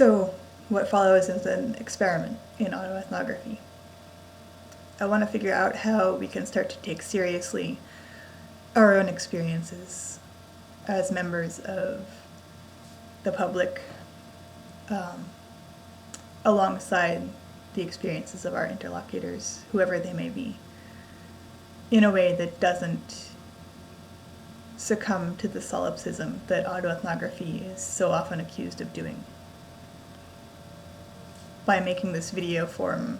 So, what follows is an experiment in autoethnography. I want to figure out how we can start to take seriously our own experiences as members of the public, alongside the experiences of our interlocutors, whoever they may be, in a way that doesn't succumb to the solipsism that autoethnography is so often accused of doing. By making this video form,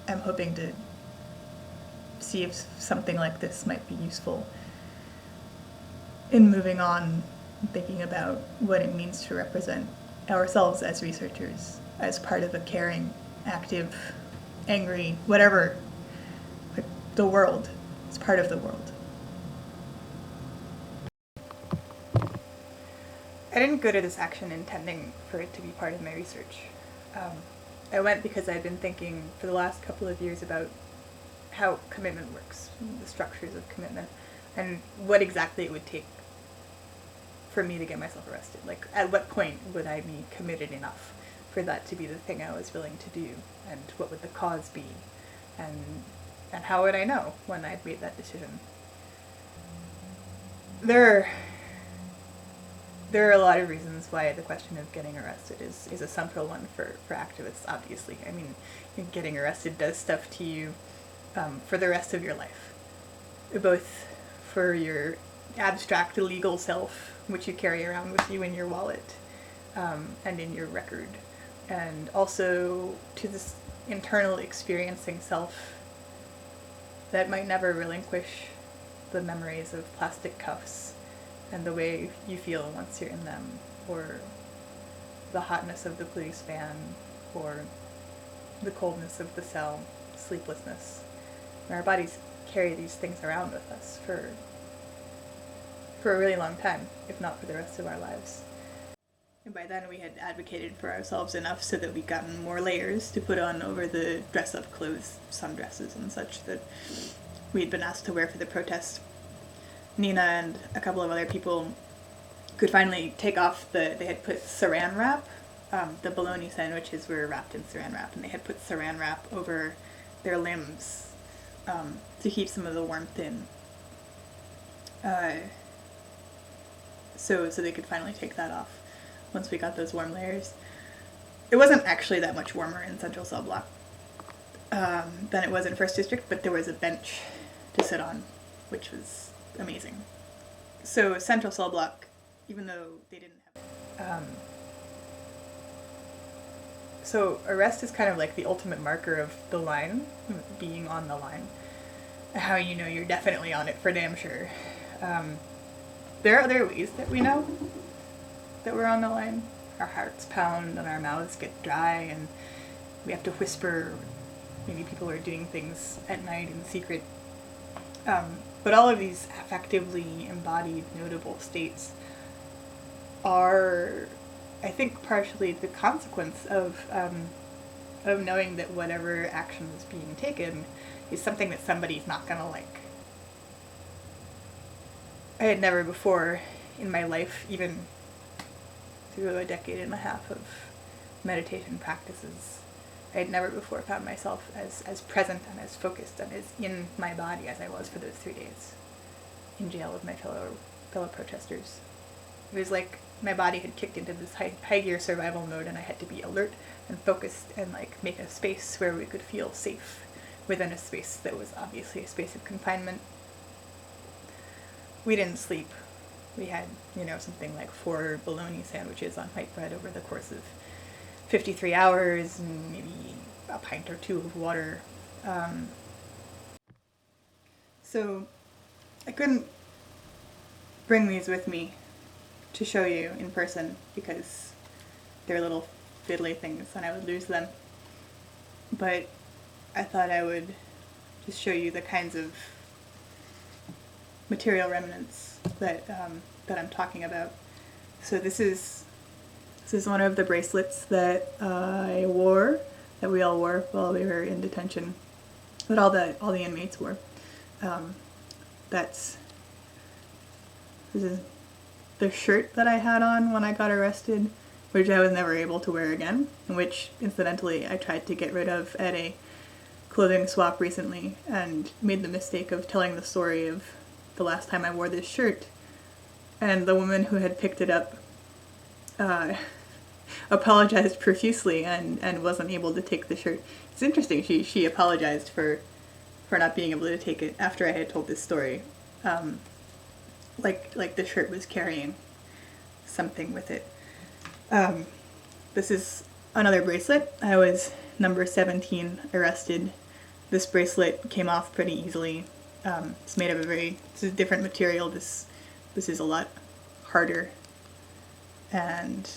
I'm hoping to see if something like this might be useful in moving on, thinking about what it means to represent ourselves as researchers, as part of a caring, active, angry, whatever, like the world. It's part of the world. I didn't go to this action intending for it to be part of my research. I went because I'd been thinking for the last couple of years about how commitment works, the structures of commitment, and what exactly it would take for me to get myself arrested. Like, at what point would I be committed enough for that to be the thing I was willing to do, and what would the cause be, and how would I know when I'd made that decision? There are a lot of reasons why the question of getting arrested is a central one for activists, obviously. I mean, getting arrested does stuff to you for the rest of your life, both for your abstract legal self, which you carry around with you in your wallet and in your record, and also to this internal experiencing self that might never relinquish the memories of plastic cuffs and the way you feel once you're in them, or the hotness of the police van, or the coldness of the cell, sleeplessness. And our bodies carry these things around with us for a really long time, if not for the rest of our lives. And by then we had advocated for ourselves enough so that we'd gotten more layers to put on over the dress-up clothes, sundresses and such, that we'd been asked to wear for the protest. Nina and a couple of other people could finally take off they had put saran wrap, the bologna sandwiches were wrapped in saran wrap, and they had put saran wrap over their limbs to keep some of the warmth in. So they could finally take that off once we got those warm layers. It wasn't actually that much warmer in Central Cell Block than it was in First District, but there was a bench to sit on, which was amazing. So Central Cell Block, even though they didn't have so arrest is kind of like the ultimate marker of the line, being on the line. How you know you're definitely on it for damn sure. There are other ways that we know that we're on the line. Our hearts pound and our mouths get dry and we have to whisper. Maybe people are doing things at night in secret. But all of these affectively embodied, notable states are, I think, partially the consequence of knowing that whatever action is being taken is something that somebody's not gonna like. I had never before in my life, even through a decade and a half of meditation practices, I had never before found myself as present and as focused and as in my body as I was for those 3 days in jail with my fellow protesters. It was like my body had kicked into this high gear survival mode, and I had to be alert and focused and like make a space where we could feel safe within a space that was obviously a space of confinement. We didn't sleep. We had, something like 4 bologna sandwiches on white bread over the course of 53 hours, and maybe a pint or 2 of water. So I couldn't bring these with me to show you in person because they're little fiddly things and I would lose them. But I thought I would just show you the kinds of material remnants that I'm talking about. So this is one of the bracelets that I wore, that we all wore while we were in detention, that all the inmates wore. This is the shirt that I had on when I got arrested, which I was never able to wear again, and which, incidentally, I tried to get rid of at a clothing swap recently, and made the mistake of telling the story of the last time I wore this shirt, and the woman who had picked it up apologized profusely and wasn't able to take the shirt. It's interesting, she apologized for not being able to take it after I had told this story. Like the shirt was carrying something with it. This is another bracelet. I was number 17 arrested. This bracelet came off pretty easily. It's made of it's a different material. This is a lot harder, and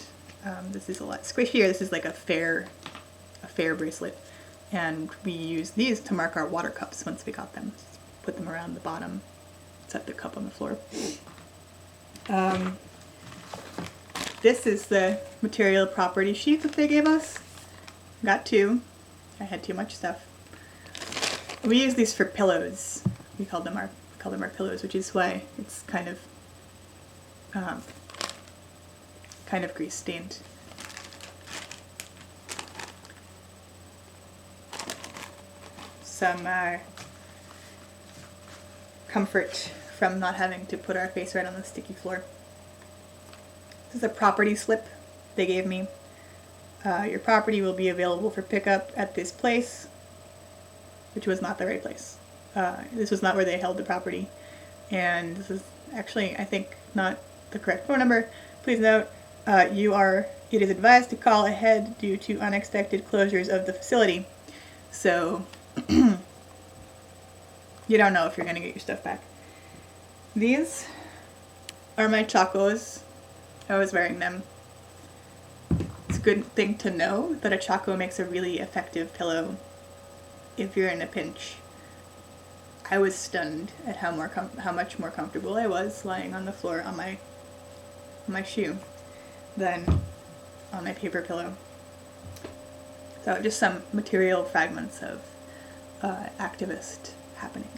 this is a lot squishier. This is like a fair bracelet, and we use these to mark our water cups once we got them. Put them around the bottom, set the cup on the floor. This is the material property sheet that they gave us. Got two. I had too much stuff. We use these for pillows. We call them our pillows, which is why it's kind of grease stained. Some comfort from not having to put our face right on the sticky floor. This is a property slip they gave me. Your property will be available for pickup at this place, which was not the right place. This was not where they held the property, and this is actually, I think, not the correct phone number. Please note, it is advised to call ahead due to unexpected closures of the facility. So, you don't know if you're going to get your stuff back. These are my chacos. I was wearing them. It's a good thing to know that a chaco makes a really effective pillow if you're in a pinch. I was stunned at how much more comfortable I was lying on the floor on my shoe than on my paper pillow. So just some material fragments of activist happenings.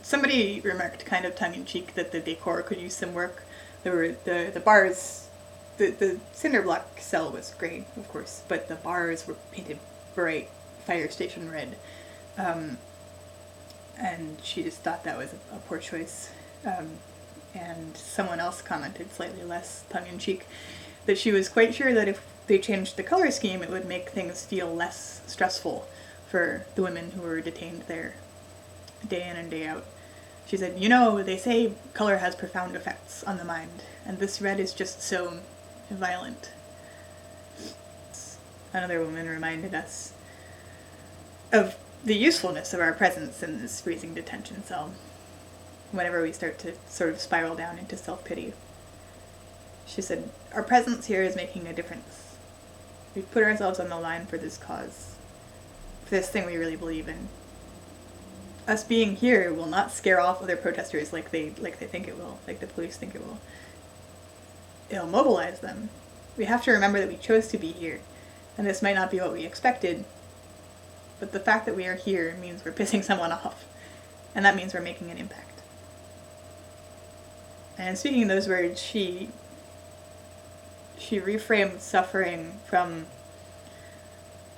Somebody remarked kind of tongue-in-cheek that the decor could use some work. There were the bars, the cinder block cell was great, of course, but the bars were painted bright fire station red. And she just thought that was a poor choice. And someone else commented, slightly less tongue-in-cheek, that she was quite sure that if they changed the color scheme, it would make things feel less stressful for the women who were detained there day in and day out. She said, they say color has profound effects on the mind, and this red is just so violent. Another woman reminded us of the usefulness of our presence in this freezing detention cell whenever we start to sort of spiral down into self-pity. She said, our presence here is making a difference. We've put ourselves on the line for this cause, for this thing we really believe in. Us being here will not scare off other protesters like they think it will, like the police think it will. It'll mobilize them. We have to remember that we chose to be here, and this might not be what we expected, but the fact that we are here means we're pissing someone off, and that means we're making an impact. And speaking those words, she reframed suffering from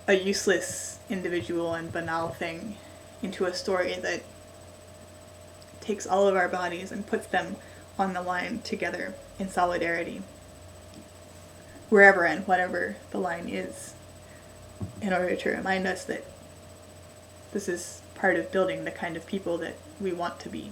a useless individual and banal thing into a story that takes all of our bodies and puts them on the line together in solidarity, wherever and whatever the line is, in order to remind us that this is part of building the kind of people that we want to be.